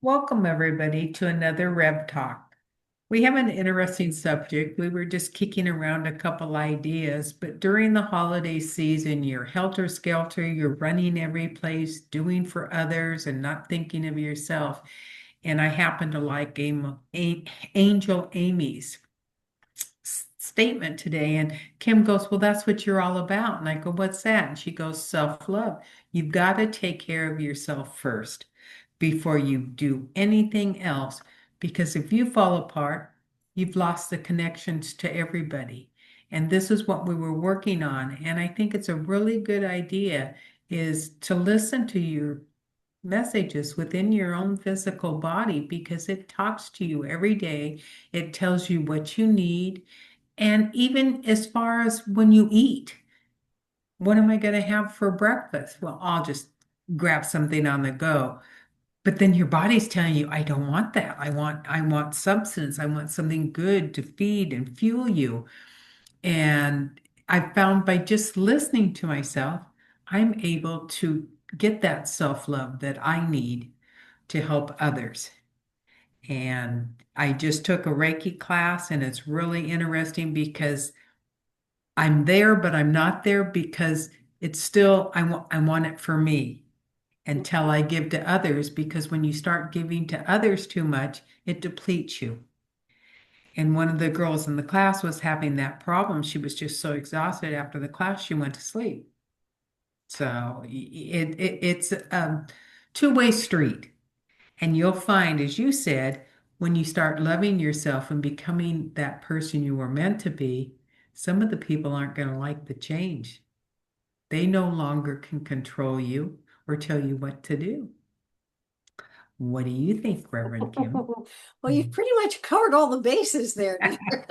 Welcome, everybody, to another Rev Talk. We have an interesting subject. We were just kicking around a couple ideas, but during the holiday season, you're helter-skelter, you're running every place, doing for others and not thinking of yourself. And I happen to like Angel Amy's statement today. And Kim goes, "Well, that's what you're all about." And I go, "What's that?" And she goes, "Self-love. You've got to take care of yourself first before you do anything else. Because if you fall apart, you've lost the connections to everybody." And this is what we were working on. And I think it's a really good idea is to listen to your messages within your own physical body because it talks to you every day. It tells you what you need. And even as far as when you eat, what am I going to have for breakfast? Well, I'll just grab something on the go. But then your body's telling you, I don't want that. I want substance. I want something good to feed and fuel you. And I found by just listening to myself, I'm able to get that self-love that I need to help others. And I just took a Reiki class, and it's really interesting because I'm there, but I'm not there because it's still, I want it for me until I give to others, because when you start giving to others too much, it depletes you. And one of the girls in the class was having that problem. She was just so exhausted after the class, she went to sleep. So it's a two-way street. And you'll find, as you said, when you start loving yourself and becoming that person you were meant to be, some of the people aren't going to like the change. They no longer can control you or tell you what to do. What do you think, Reverend Kim? Well, you've pretty much covered all the bases there, dear.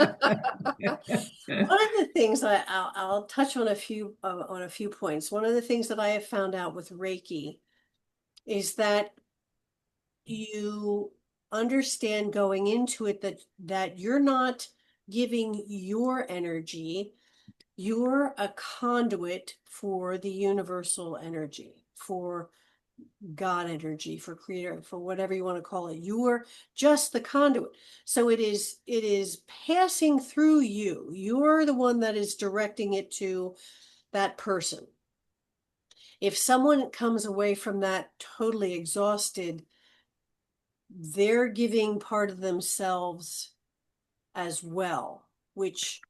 One of the things I'll touch on a few points. One of the things that I have found out with Reiki is that you understand going into it that you're not giving your energy. You're a conduit for the universal energy, for God energy, for creator, for whatever you want to call it. You're just the conduit. So it is passing through you. You're the one that is directing it to that person. If someone comes away from that totally exhausted, they're giving part of themselves as well, which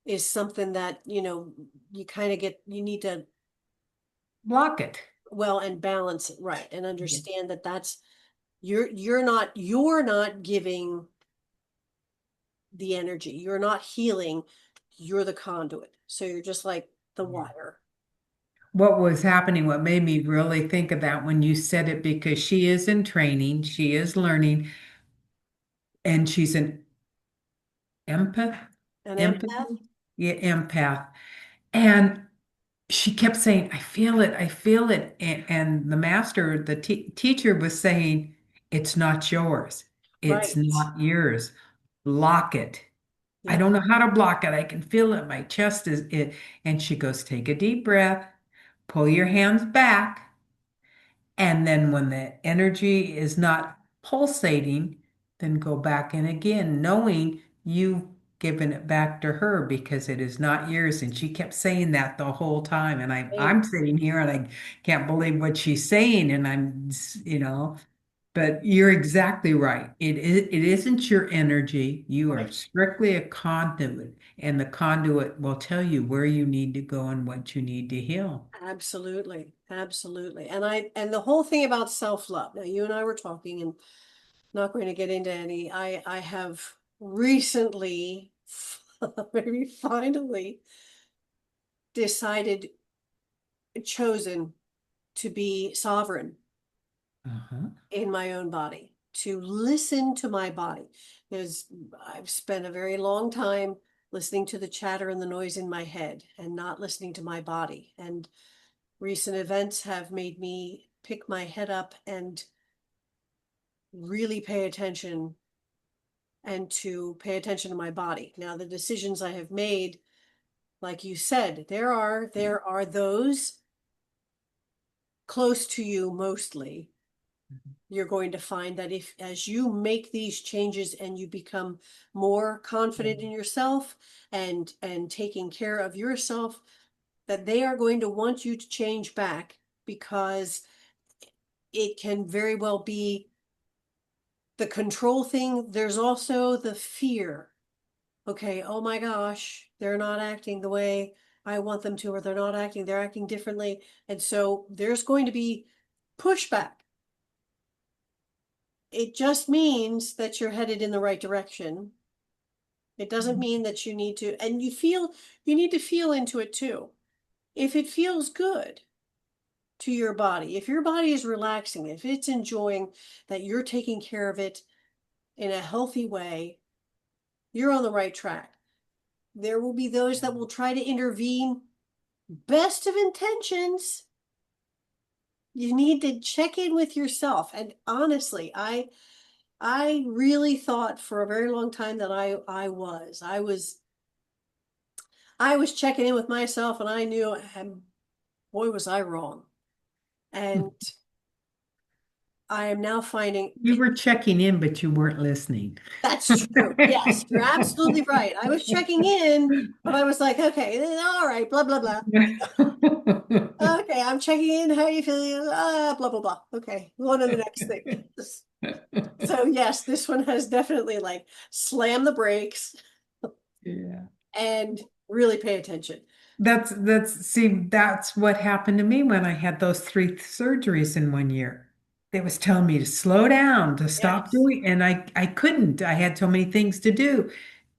is something that, you kind of you need to, Block it. well, and balance it right and Yeah. understand that that's you're not giving the energy. You're not healing. You're the conduit. So you're just like the Yeah. wire. What was happening, what made me really think of that when you said it, because she is in training, she is learning, and she's an empath, An empath, empathy, yeah, empath. And she kept saying, I feel it, I feel it. And the master, the teacher was saying, it's not yours. It's right? not yours. Block it. I Yep. don't know how to block it. I can feel it. My chest is it. And she goes, take a deep breath, pull your hands back. And then when the energy is not pulsating, then go back in again, knowing you've given it back to her because it is not yours. And she kept saying that the whole time. And Same. I'm sitting here and I can't believe what she's saying. And but you're exactly right. It isn't your energy. You are Right. strictly a conduit, and the conduit will tell you where you need to go and what you need to heal. Absolutely. Absolutely. And the whole thing about self-love. Now you and I were talking and not going to get into any. I have recently, maybe finally decided, chosen to be sovereign Uh-huh. in my own body, to listen to my body. Because I've spent a very long time listening to the chatter and the noise in my head and not listening to my body. And recent events have made me pick my head up and really pay attention, and to pay attention to my body. Now, the decisions I have made, like you said, there are those close to you mostly You're going to find that if, as you make these changes and you become more confident in yourself and taking care of yourself, that they are going to want you to change back, because it can very well be the control thing. There's also the fear. Okay, oh my gosh, they're not acting the way I want them to, or they're acting differently. And so there's going to be pushback. It just means that you're headed in the right direction. It doesn't mean that you need to, and you need to feel into it too. If it feels good to your body, if your body is relaxing, if it's enjoying that you're taking care of it in a healthy way, you're on the right track. There will be those that will try to intervene. Best of intentions. You need to check in with yourself. And honestly, I really thought for a very long time that I was checking in with myself, and I knew, and boy was I wrong. And I am now finding You were checking in, but you weren't listening. that's true. Yes, you're absolutely right. I was checking in, but I was like, okay, all right, blah blah blah. Okay, I'm checking in. How are you feeling? Blah blah blah. Okay, on to the next thing. So yes, this one has definitely like slam the brakes Yeah. and really pay attention. That's what happened to me when I had those three surgeries in 1 year. They was telling me to slow down, to stop Yes. doing, and I couldn't. I had so many things to do.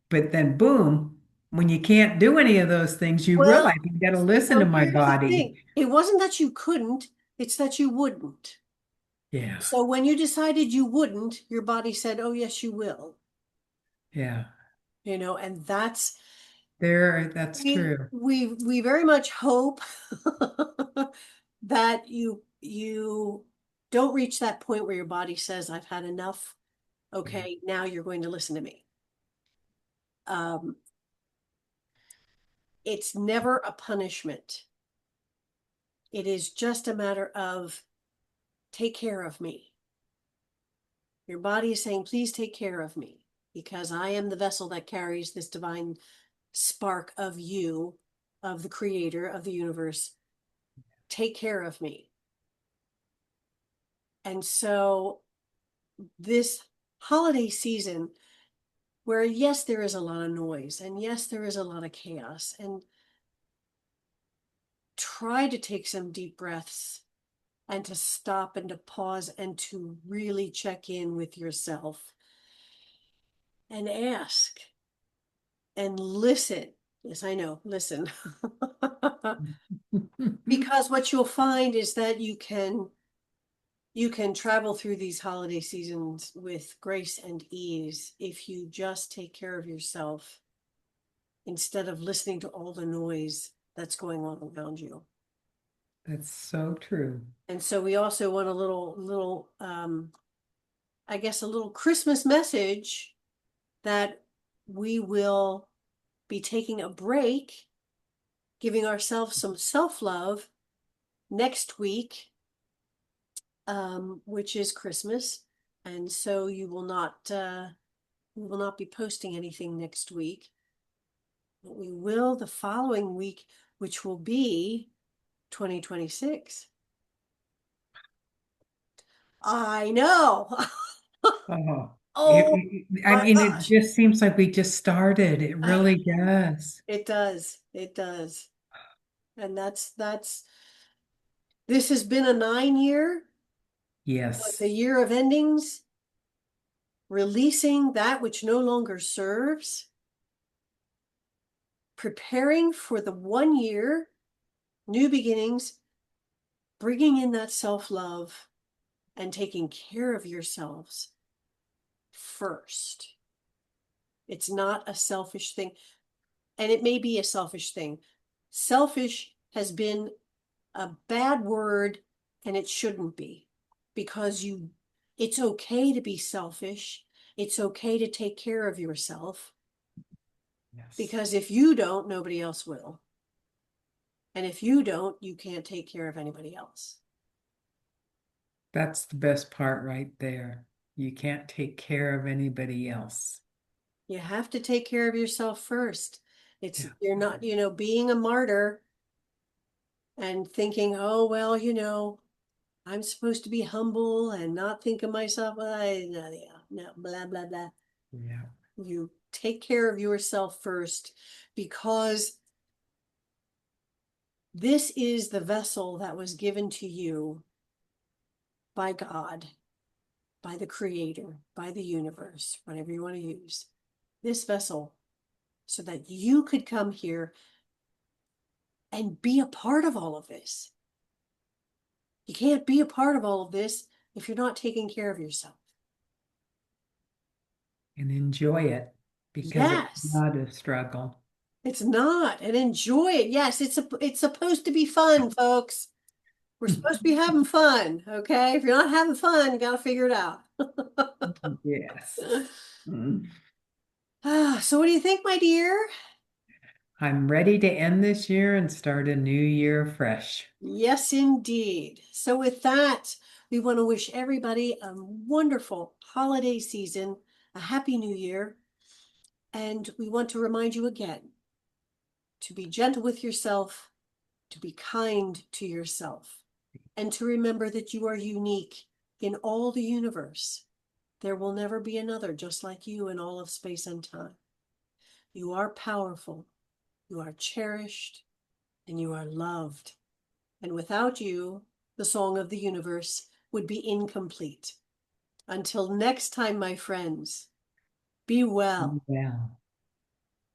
But then boom, when you can't do any of those things, you realize Well, you got to listen to so my here's the body. thing. It wasn't that you couldn't, it's that you wouldn't. Yeah. So when you decided you wouldn't, your body said, "Oh, yes, you will." Yeah. And that's That's we true. we we very much hope that you don't reach that point where your body says, "I've had enough. Yeah. Okay, now you're going to listen to me." Um, it's never a punishment. It is just a matter of take care of me. Your body is saying, please take care of me, because I am the vessel that carries this divine spark of you, of the creator of the universe. Take care of me. And so this holiday season, where yes, there is a lot of noise, and yes, there is a lot of chaos, and try to take some deep breaths and to stop and to pause and to really check in with yourself and ask and listen. Yes, I know, listen. Because what you'll find is that you can travel through these holiday seasons with grace and ease if you just take care of yourself instead of listening to all the noise that's going on around you. That's so true. And so we also want a little I guess a little Christmas message that we will be taking a break, giving ourselves some self-love next week, which is Christmas. And so we will not be posting anything next week, but we will the following week, which will be 2026. I know. Oh, Oh I my mean, it gosh. just seems like we just started. It really does. It does. It does. And this has been a 9 year, the Yes. year of endings, releasing that which no longer serves, preparing for the 1 year, new beginnings, bringing in that self-love and taking care of yourselves first. It's not a selfish thing, and it may be a selfish thing. Selfish has been a bad word, and it shouldn't be, because it's okay to be selfish. It's okay to take care of yourself, Yes. because if you don't, nobody else will. And if you don't, you can't take care of anybody else. That's the best part right there. You can't take care of anybody else. You have to take care of yourself first. Yeah. You're not, being a martyr and thinking, oh, well, I'm supposed to be humble and not think of myself. No, yeah, no, blah, blah, blah. Yeah. You take care of yourself first because this is the vessel that was given to you by God, by the Creator, by the universe, whatever you want to use. This vessel so that you could come here and be a part of all of this. You can't be a part of all of this if you're not taking care of yourself. And enjoy it because it's Yes, not a struggle. it's not. And enjoy it. Yes, it's supposed to be fun, folks. We're supposed to be having fun, okay? If you're not having fun, you got to figure it out. Yes. Mm. So what do you think, my dear? I'm ready to end this year and start a new year fresh. Yes, indeed. So with that, we want to wish everybody a wonderful holiday season, a happy new year. And we want to remind you again to be gentle with yourself, to be kind to yourself, and to remember that you are unique in all the universe. There will never be another just like you in all of space and time. You are powerful, you are cherished, and you are loved. And without you, the song of the universe would be incomplete. Until next time, my friends, be well. Yeah.